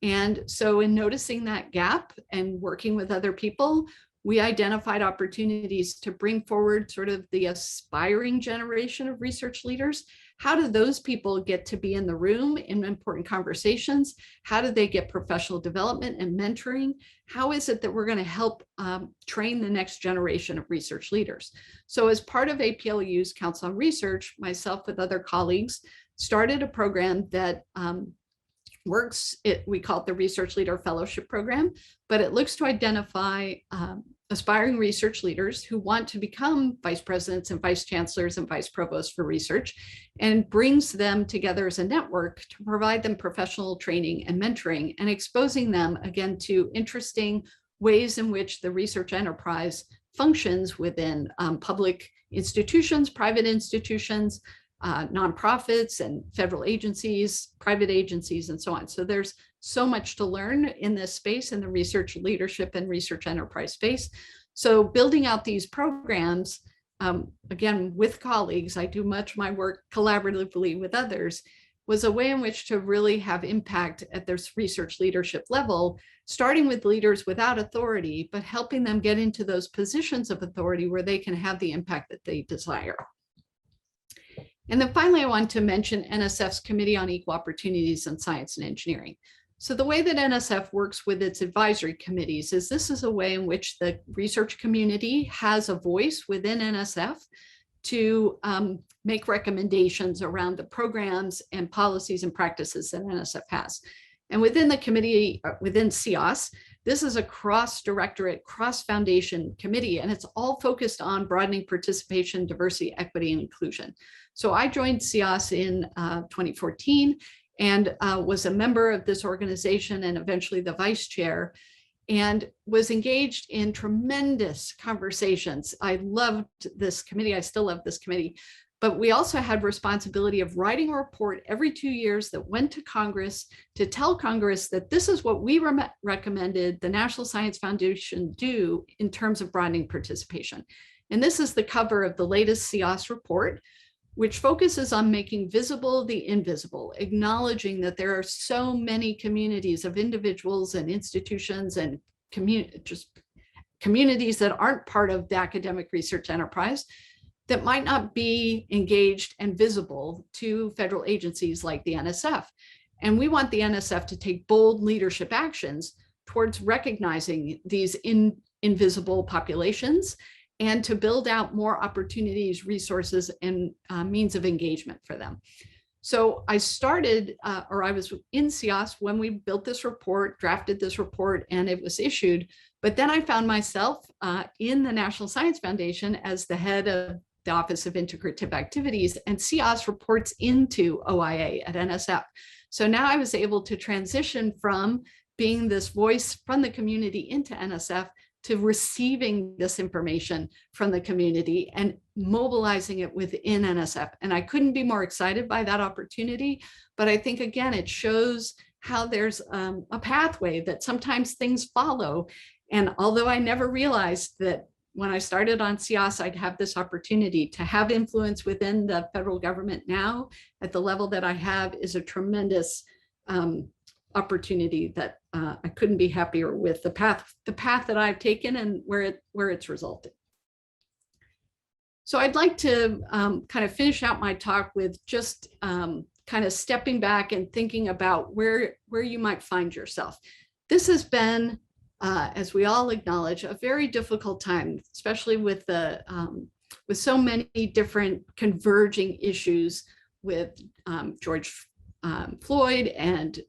And so in noticing that gap and working with other people, we identified opportunities to bring forward sort of the aspiring generation of research leaders. How do those people get to be in the room in important conversations? How do they get professional development and mentoring? How is it that we're going to help train the next generation of research leaders? So as part of APLU's Council on Research, myself with other colleagues started a program that we call it the Research Leader Fellowship Program, but it looks to identify aspiring research leaders who want to become vice presidents and vice chancellors and vice provosts for research, and brings them together as a network to provide them professional training and mentoring, and exposing them again to interesting ways in which the research enterprise functions within public institutions, private institutions, nonprofits and federal agencies, private agencies, and so on. So there's so much to learn in this space, in the research leadership and research enterprise space. So building out these programs, again, with colleagues, I do much of my work collaboratively with others, was a way in which to really have impact at this research leadership level, starting with leaders without authority, but helping them get into those positions of authority where they can have the impact that they desire. And then finally, I want to mention NSF's Committee on Equal Opportunities in Science and Engineering. So the way that NSF works with its advisory committees is this is a way in which the research community has a voice within NSF to make recommendations around the programs and policies and practices that NSF has. And within the committee, within CIOS, this is a cross-directorate, cross-foundation committee, and it's all focused on broadening participation, diversity, equity, and inclusion. So I joined CIOS in 2014 and was a member of this organization and eventually the vice chair, and was engaged in tremendous conversations. I loved this committee. I still love this committee. But we also had responsibility of writing a report every 2 years that went to Congress to tell Congress that this is what we recommended the National Science Foundation do in terms of broadening participation. And this is the cover of the latest CIOS report, which focuses on making visible the invisible, acknowledging that there are so many communities of individuals and institutions and communities that aren't part of the academic research enterprise that might not be engaged and visible to federal agencies like the NSF. And we want the NSF to take bold leadership actions towards recognizing these invisible populations and to build out more opportunities, resources, and means of engagement for them. So I started, or I was in CIOS when we built this report, drafted this report, and it was issued. But then I found myself in the National Science Foundation as the head of the Office of Integrative Activities, and CIOS reports into OIA at NSF. So now I was able to transition from being this voice from the community into NSF to receiving this information from the community and mobilizing it within NSF. And I couldn't be more excited by that opportunity. But I think, again, it shows how there's a pathway that sometimes things follow. And although I never realized that when I started on CIOS, I'd have this opportunity to have influence within the federal government now at the level that I have is a tremendous opportunity that I couldn't be happier with the path that I've taken and where it's resulted. So I'd like to kind of finish out my talk with just kind of stepping back and thinking about where you might find yourself. This has been, as we all acknowledge, a very difficult time, especially with so many different converging issues with George Floyd and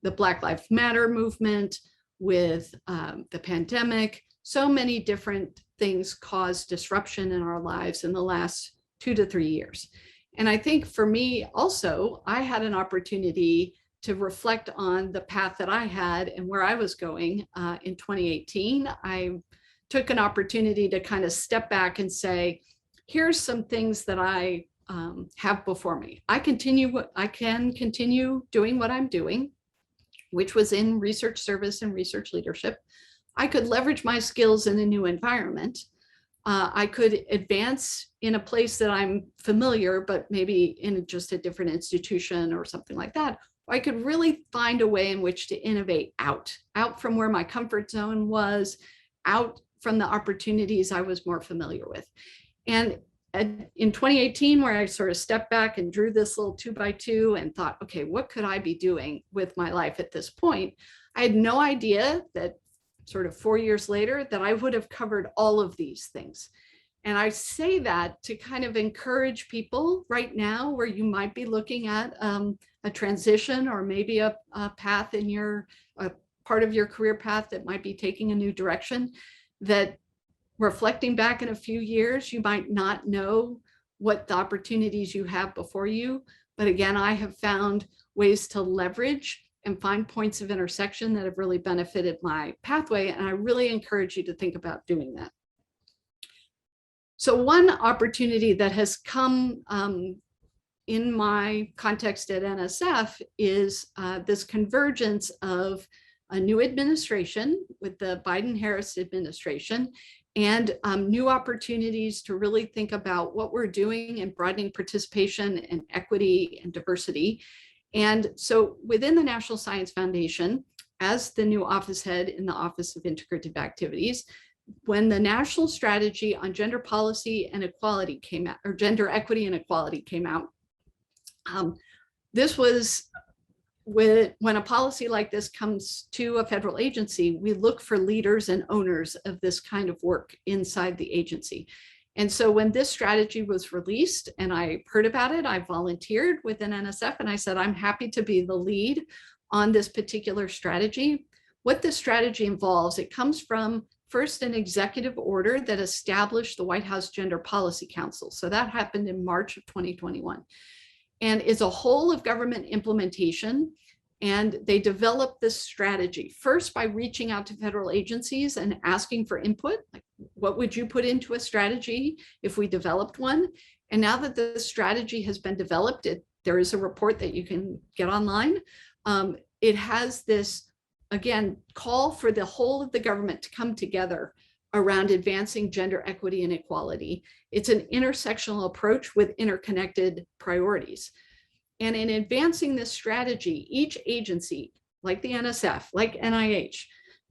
the Black Lives Matter movement, with the pandemic. So many different things caused disruption in our lives in the last 2 to 3 years. And I think for me also, I had an opportunity to reflect on the path that I had and where I was going in 2018. I took an opportunity to kind of step back and say, here's some things that I have before me. I can continue doing what I'm doing, which was in research service and research leadership. I could leverage my skills in a new environment. I could advance in a place that I'm familiar, but maybe in just a different institution or something like that. I could really find a way in which to innovate out from where my comfort zone was, out from the opportunities I was more familiar with. And in 2018, where I sort of stepped back and drew this little 2x2 and thought, okay, what could I be doing with my life at this point? I had no idea that sort of 4 years later that I would have covered all of these things. And I say that to kind of encourage people right now where you might be looking at a transition or maybe a path in a part of your career path that might be taking a new direction, that reflecting back in a few years, you might not know what the opportunities you have before you. But again, I have found ways to leverage and find points of intersection that have really benefited my pathway. And I really encourage you to think about doing that. So one opportunity that has come in my context at NSF is this convergence of a new administration with the Biden-Harris administration and new opportunities to really think about what we're doing in broadening participation and equity and diversity. And so within the National Science Foundation, as the new office head in the Office of Integrative Activities, when the National Strategy on Gender Policy and Equality came out, or Gender Equity and Equality came out, this was when a policy like this comes to a federal agency, we look for leaders and owners of this kind of work inside the agency. And so when this strategy was released and I heard about it, I volunteered within NSF and I said, I'm happy to be the lead on this particular strategy. What this strategy involves, it comes from first an executive order that established the White House Gender Policy Council. So that happened in March of 2021. And it's a whole of government implementation. And they developed this strategy first by reaching out to federal agencies and asking for input, like what would you put into a strategy if we developed one? And now that the strategy has been developed, there is a report that you can get online. It has this, again, call for the whole of the government to come together around advancing gender equity and equality. It's an intersectional approach with interconnected priorities. And in advancing this strategy, each agency, like the NSF, like NIH,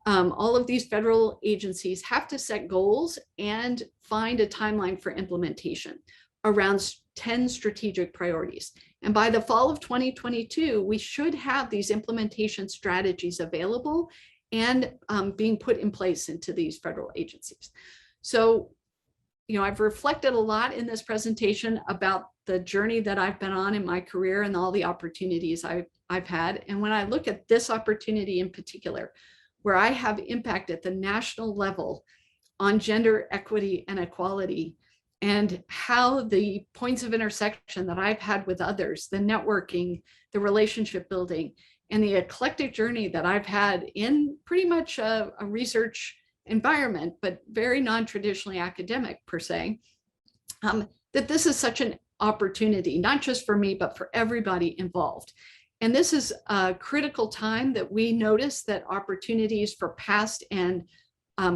all of these federal agencies have to set goals and find a timeline for implementation around 10 strategic priorities. And by the fall of 2022, we should have these implementation strategies available and being put in place into these federal agencies. So, I've reflected a lot in this presentation about the journey that I've been on in my career and all the opportunities I've had. And when I look at this opportunity in particular, where I have impact at the national level on gender equity and equality, and how the points of intersection that I've had with others, the networking, the relationship building, and the eclectic journey that I've had in pretty much a research environment, but very non-traditionally academic per se, that this is such an opportunity, not just for me, but for everybody involved. And this is a critical time that we notice that opportunities for past and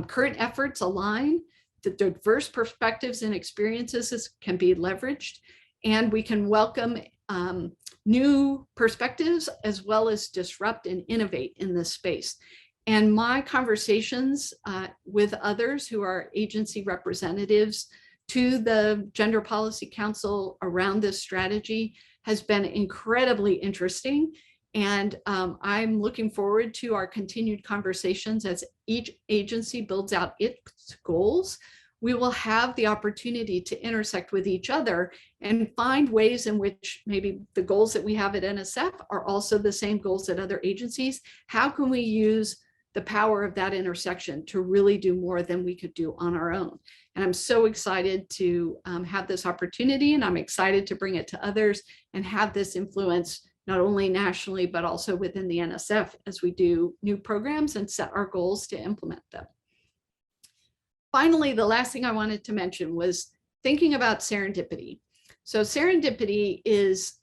current efforts align, the diverse perspectives and experiences can be leveraged, and we can welcome new perspectives as well as disrupt and innovate in this space. And my conversations with others who are agency representatives to the Gender Policy Council around this strategy has been incredibly interesting. And I'm looking forward to our continued conversations as each agency builds out its goals. We will have the opportunity to intersect with each other and find ways in which maybe the goals that we have at NSF are also the same goals at other agencies. How can we use the power of that intersection to really do more than we could do on our own? And I'm so excited to have this opportunity, and I'm excited to bring it to others and have this influence not only nationally, but also within the NSF as we do new programs and set our goals to implement them. Finally, the last thing I wanted to mention was thinking about serendipity. So serendipity is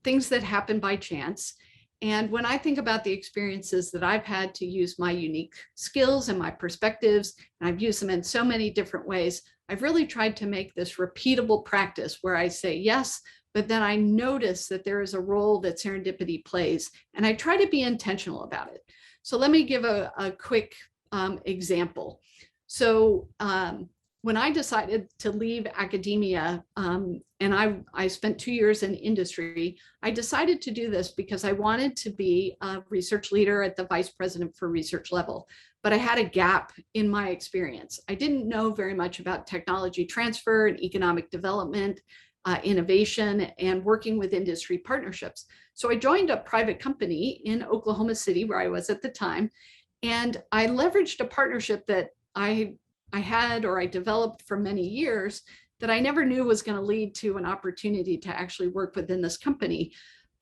things that happen by chance. And when I think about the experiences that I've had to use my unique skills and my perspectives, and I've used them in so many different ways, I've really tried to make this repeatable practice where I say yes, but then I notice that there is a role that serendipity plays, and I try to be intentional about it. So let me give a quick example. So when I decided to leave academia, and I spent 2 years in industry, I decided to do this because I wanted to be a research leader at the vice president for research level, but I had a gap in my experience. I didn't know very much about technology transfer and economic development, innovation, and working with industry partnerships. So I joined a private company in Oklahoma City, where I was at the time, and I leveraged a partnership that I had, or I developed for many years, that I never knew was going to lead to an opportunity to actually work within this company.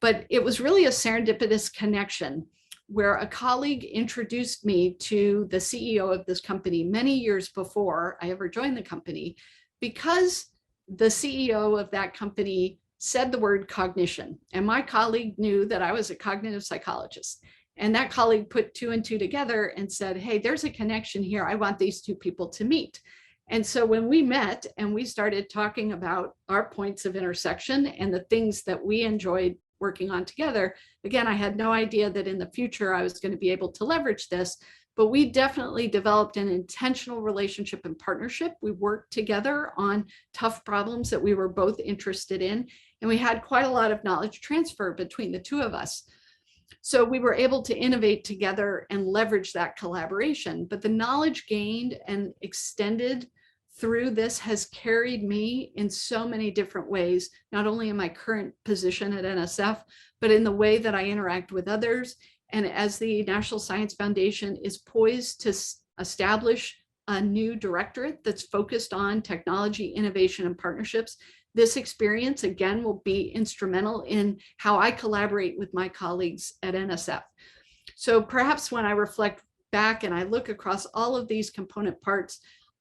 But it was really a serendipitous connection where a colleague introduced me to the CEO of this company many years before I ever joined the company, because the CEO of that company said the word cognition. And my colleague knew that I was a cognitive psychologist. And that colleague put 2 and 2 together and said, hey, there's a connection here. I want these 2 people to meet. And so when we met and we started talking about our points of intersection and the things that we enjoyed working on together, again, I had no idea that in the future I was going to be able to leverage this, but we definitely developed an intentional relationship and partnership. We worked together on tough problems that we were both interested in, and we had quite a lot of knowledge transfer between the 2 of us. So we were able to innovate together and leverage that collaboration, but the knowledge gained and extended through this has carried me in so many different ways, not only in my current position at NSF, but in the way that I interact with others. And as the National Science Foundation is poised to establish a new directorate that's focused on technology, innovation, and partnerships, this experience, again, will be instrumental in how I collaborate with my colleagues at NSF. So perhaps when I reflect back and I look across all of these component parts,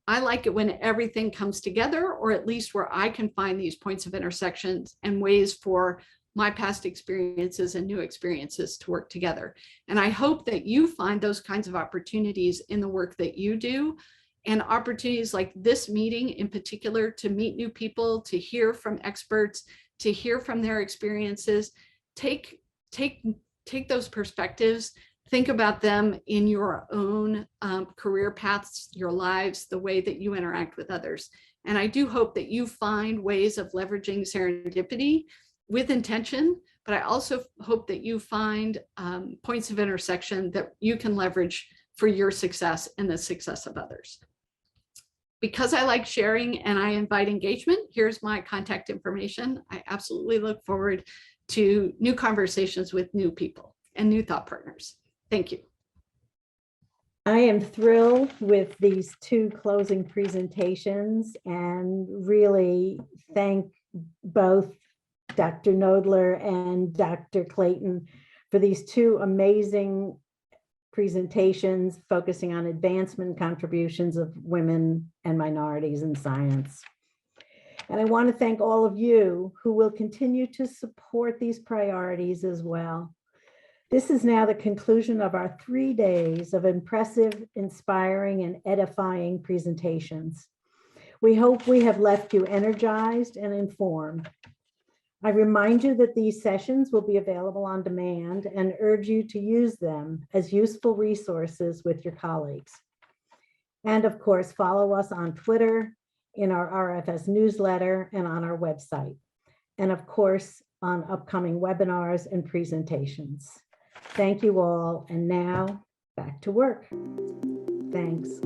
I like it when everything comes together, or at least where I can find these points of intersections and ways for my past experiences and new experiences to work together. And I hope that you find those kinds of opportunities in the work that you do, and opportunities like this meeting in particular to meet new people, to hear from experts, to hear from their experiences. Take those perspectives, think about them in your own career paths, your lives, the way that you interact with others. And I do hope that you find ways of leveraging serendipity with intention, but I also hope that you find points of intersection that you can leverage for your success and the success of others. Because I like sharing and I invite engagement, here's my contact information. I absolutely look forward to new conversations with new people and new thought partners. Thank you. I am thrilled with these two closing presentations and really thank both Dr. Knoedler and Dr. Clayton for these two amazing presentations focusing on advancement contributions of women and minorities in science. And I want to thank all of you who will continue to support these priorities as well. This is now the conclusion of our 3 days of impressive, inspiring, and edifying presentations. We hope we have left you energized and informed. I remind you that these sessions will be available on demand and urge you to use them as useful resources with your colleagues. And of course, follow us on Twitter, in our RFS newsletter, and on our website. And of course, on upcoming webinars and presentations. Thank you all. And now back to work. Thanks.